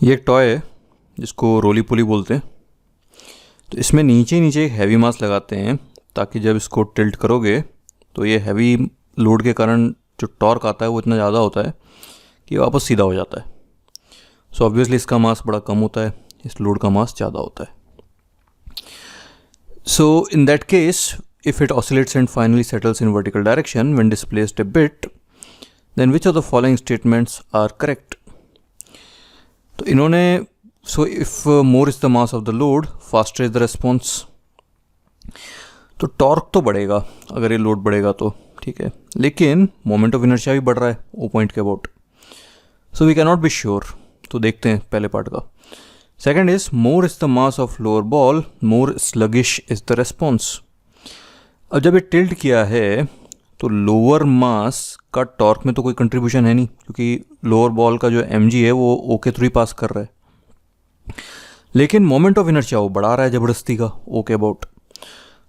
ये एक टॉय है जिसको रोली पोली बोलते हैं। तो इसमें नीचे नीचे एक हैवी मास लगाते हैं ताकि जब इसको टिल्ट करोगे तो ये हैवी लोड के कारण जो टॉर्क आता है वो इतना ज़्यादा होता है कि वापस सीधा हो जाता है। सो ऑब्वियसली इसका मास बड़ा कम होता है, इस लोड का मास ज़्यादा होता है। So in that case if it oscillates and finally settles in vertical direction when displaced a bit, then which of the following statements are correct? तो इन्होंने so if more is the mass of the load, faster is the response. तो torque तो बढ़ेगा अगर ये load बढ़ेगा तो ठीक है, लेकिन मोमेंट ऑफ इनर्शिया भी बढ़ रहा है ओ पॉइंट के about. So we can not be sure. तो देखते हैं पहले पार्ट का। Second is more is the mass of lower ball, more sluggish is the response. अब जब ये टिल्ट किया है तो लोअर मास का टॉर्क में तो कोई कंट्रीब्यूशन है नहीं, क्योंकि लोअर बॉल का जो mg है वो ओ के थ्रू ही पास कर रहा है, लेकिन मोमेंट ऑफ इनर्शिया वो बढ़ा रहा है ज़बरदस्ती का ओ के about.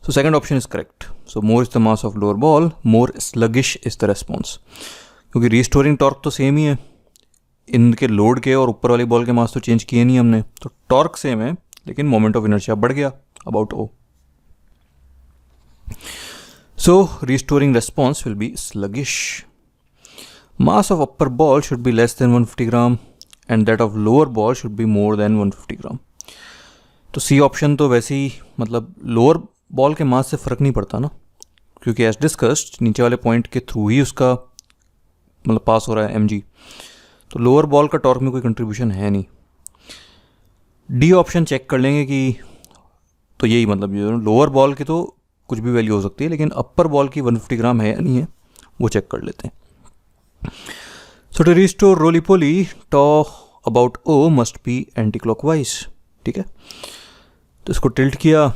So second option is correct. So more is the mass of lower ball, more sluggish is the response, क्योंकि रीस्टोरिंग टॉर्क तो सेम ही है, इनके लोड के और ऊपर वाली बॉल के मास तो चेंज किए नहीं हमने, तो टॉर्क सेम है लेकिन मोमेंट ऑफ इनर्शिया बढ़ गया about O. So restoring response will be sluggish. Mass of upper ball should be less than 150 gram and that of lower ball should be more than 150 gram. तो C option तो वैसे ही मतलब lower ball के मास से फ़र्क नहीं पड़ता ना, क्योंकि एज डिस्कस्ड नीचे वाले पॉइंट के थ्रू ही उसका मतलब पास हो रहा है mg, तो लोअर बॉल का टॉर्क में कोई कंट्रीब्यूशन है नहीं। डी ऑप्शन चेक कर लेंगे कि तो यही मतलब लोअर बॉल की तो कुछ भी वैल्यू हो सकती है, लेकिन अपर बॉल की 150 ग्राम है या नहीं है वो चेक कर लेते हैं। So to restore roly poly टॉ about O must be anticlockwise. ठीक है, तो इसको टिल्ट किया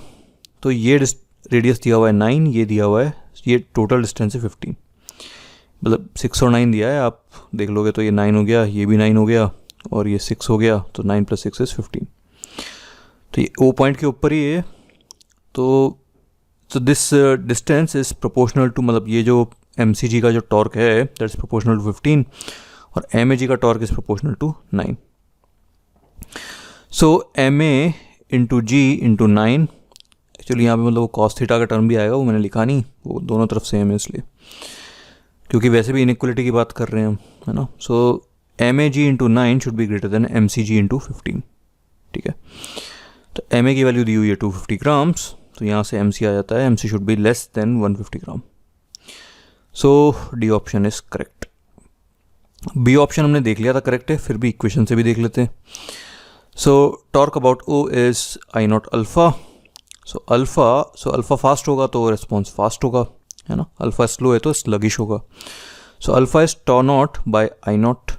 तो ये रेडियस दिया हुआ है 9, ये दिया हुआ है, ये टोटल डिस्टेंस है 15, मतलब 6 और 9 दिया है, आप देख लोगे तो ये 9 हो गया, ये भी 9 हो गया और ये 6 हो गया, तो 9 + 6 इज 15। तो ये ओ पॉइंट के ऊपर ही है, तो this distance is proportional to, मतलब ये जो mcg का जो टॉर्क है दैट इज प्रोपोर्शनल टू 15 और mag का torque is proportional to 9। So ma into G into 9, actually यहाँ पे मतलब वो cos थीटा का टर्म भी आएगा, वो मैंने लिखा नहीं, वो दोनों तरफ सेम है इसलिए, क्योंकि वैसे भी इनइक्वलिटी की बात कर रहे हैं हम, है ना। सो mag into 9 should be greater than mcg into 15। ठीक है, तो ma की वैल्यू दी हुई है 250 ग्राम्स, तो यहाँ से mc आ जाता है, mc should be less than 150 gram. So D option is correct. B option हमने देख लिया था करेक्ट है, फिर भी इक्वेशन से भी देख लेते हैं। So torque about O is I naught alpha. So alpha fast होगा तो रिस्पॉन्स फास्ट होगा, है ना, अल्फा स्लो है तो स्लगिश होगा। So alpha is tau naught by I naught,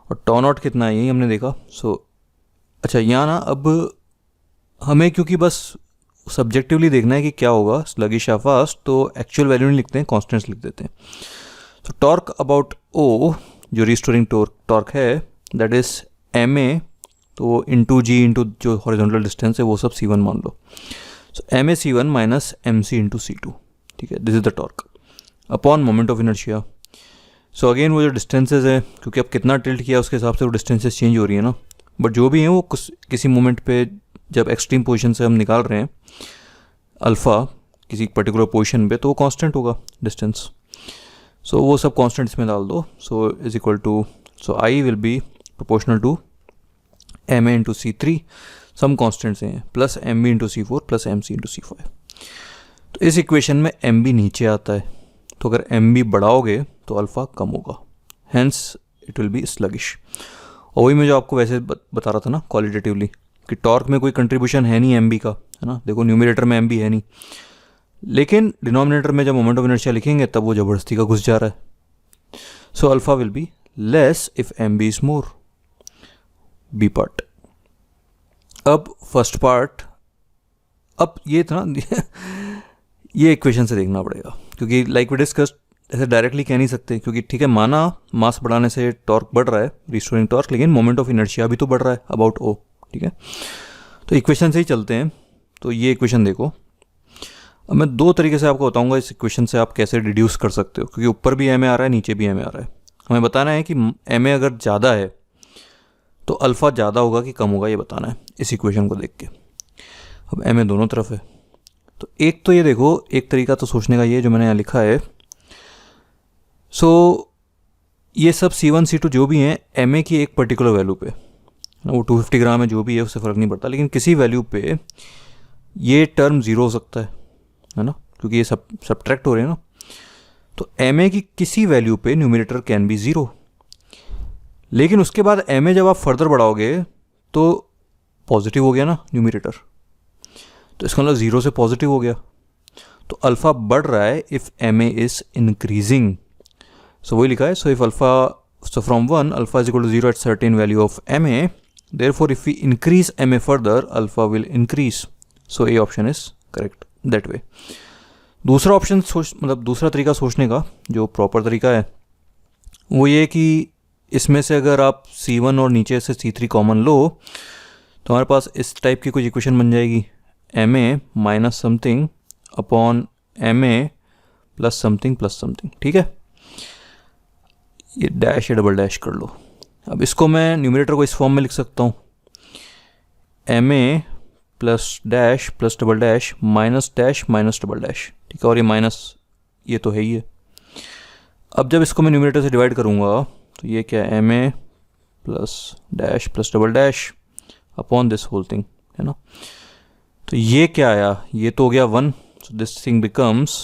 और टॉ नॉट कितना है यही हमने देखा। सो अच्छा, यहाँ ना अब हमें क्योंकि बस सब्जेक्टिवली देखना है कि क्या होगा स्लगिश या फास्ट, तो एक्चुअल वैल्यू नहीं लिखते हैं, कॉन्स्टेंट्स लिख देते हैं। तो टॉर्क अबाउट ओ जो रिस्टोरिंग टॉर्क है दैट इज ma, तो इंटू जी इंटू जो हॉरिजॉन्टल डिस्टेंस है वो सब c1 मान लो। सो ma c1 minus mc into c2। ठीक है, this is the torque upon moment of inertia. So again वो जो डिस्टेंसेज है, क्योंकि अब कितना टिल्ट किया उसके हिसाब से वो डिस्टेंसेज चेंज हो रही है ना, बट जो भी हैं वो किसी मोमेंट पे जब एक्सट्रीम पोजीशन से हम निकाल रहे हैं अल्फ़ा किसी पर्टिकुलर पोजीशन पे, तो वो कांस्टेंट होगा डिस्टेंस। सो वो सब कांस्टेंट इसमें डाल दो। So is equal to, so I will be proportional to ma into c3, some constants हैं, plus mb into c4 plus mc into c5। तो इस इक्वेशन में mb नीचे आता है, तो अगर mb बढ़ाओगे तो अल्फ़ा कम होगा, hence it will be sluggish. और वही मैं जो आपको वैसे बता रहा था ना क्वालिटेटिवली कि टॉर्क में कोई कंट्रीब्यूशन है नहीं mb का, है ना, देखो न्यूमरेटर में mb है नहीं, लेकिन डिनोमिनेटर में जब मोमेंट ऑफ इनर्शिया लिखेंगे तब वो ज़बरदस्ती का घुस जा रहा है। So alpha will be less if mb is more. B part. अब फर्स्ट पार्ट, अब ये था ना ये इक्वेशन से देखना पड़ेगा, क्योंकि लाइक वी डिस्कस्ड ऐसे डायरेक्टली कह नहीं सकते, क्योंकि ठीक है माना मास बढ़ाने से टॉर्क बढ़ रहा है रिस्टोरिंग टॉर्क, लेकिन मोमेंट ऑफ इनर्शिया भी तो बढ़ रहा है अबाउट ओ। ठीक है, तो इक्वेशन से ही चलते हैं। तो ये इक्वेशन देखो, अब मैं दो तरीके से आपको बताऊंगा इस इक्वेशन से आप कैसे डिड्यूस कर सकते हो, क्योंकि ऊपर भी ma आ रहा है नीचे भी ma आ रहा है। हमें बताना है कि ma अगर ज़्यादा है तो अल्फ़ा ज़्यादा होगा कि कम होगा ये बताना है इस इक्वेशन को देख के। अब एम ए दोनों तरफ है, तो एक तो ये देखो, एक तरीका तो सोचने का ये जो मैंने यहाँ लिखा है, सो ये सब C1 C2 जो भी हैं एम ए की एक पर्टिकुलर वैल्यू पे, वो 250 ग्राम है जो भी है उससे फ़र्क नहीं पड़ता, लेकिन किसी वैल्यू पे ये टर्म ज़ीरो हो सकता है ना, क्योंकि ये सब्ट्रैक्ट हो रहे हैं ना। तो एम ए की किसी वैल्यू पे न्यूमरेटर कैन बी ज़ीरो, लेकिन उसके बाद एम ए जब आप फर्दर बढ़ाओगे तो पॉजिटिव हो गया ना न्यूमरेटर, तो इसका मतलब ज़ीरो से पॉजिटिव हो गया, तो अल्फ़ा बढ़ रहा है if m a is increasing. So वही लिखा है, so if alpha, so from 1 alpha is equal to 0 at certain value of m a, therefore if we increase m a further alpha will increase. So a option is correct that way. दूसरा option मतलब दूसरा तरीका सोचने का जो proper तरीका है वो ये कि इसमें से अगर आप C1 और नीचे से C3 कॉमन लो तो हमारे पास इस टाइप की कुछ इक्वेशन बन जाएगी, M A minus something upon M A plus something, ठीक है। ये डैश या डबल डैश कर लो। अब इसको मैं न्यूमरेटर को इस फॉर्म में लिख सकता हूँ, M A plus dash plus double dash minus dash minus double dash, ठीक है, और ये माइनस ये तो है ही है। अब जब इसको मैं न्यूमरेटर से डिवाइड करूँगा तो ये क्या है, M A plus dash plus double dash upon this whole thing, है ना। तो ये क्या आया, ये तो हो गया 1, so this thing becomes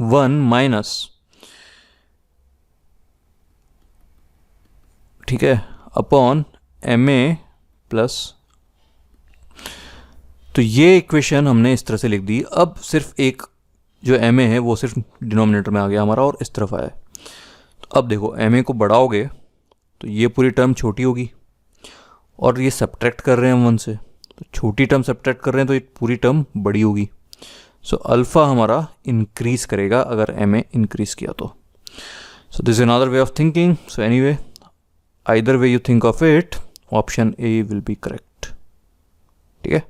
1 minus, ठीक है, अपॉन एम ए प्लस। तो ये इक्वेशन हमने इस तरह से लिख दी। अब सिर्फ एक जो एम ए है वो सिर्फ डिनोमिनेटर में आ गया हमारा और इस तरफ आया है। तो अब देखो एम ए को बढ़ाओगे तो ये पूरी टर्म छोटी होगी, और ये सब्ट्रैक्ट कर रहे हैं हम 1 से, तो छोटी टर्म सब्ट्रैक्ट कर रहे हैं तो ये पूरी टर्म बड़ी होगी। सो अल्फ़ा हमारा इंक्रीज करेगा अगर एम ए इंक्रीज किया तो। So this is another way of thinking. So anyway, either way you think of it, option A will be correct, ठीक है।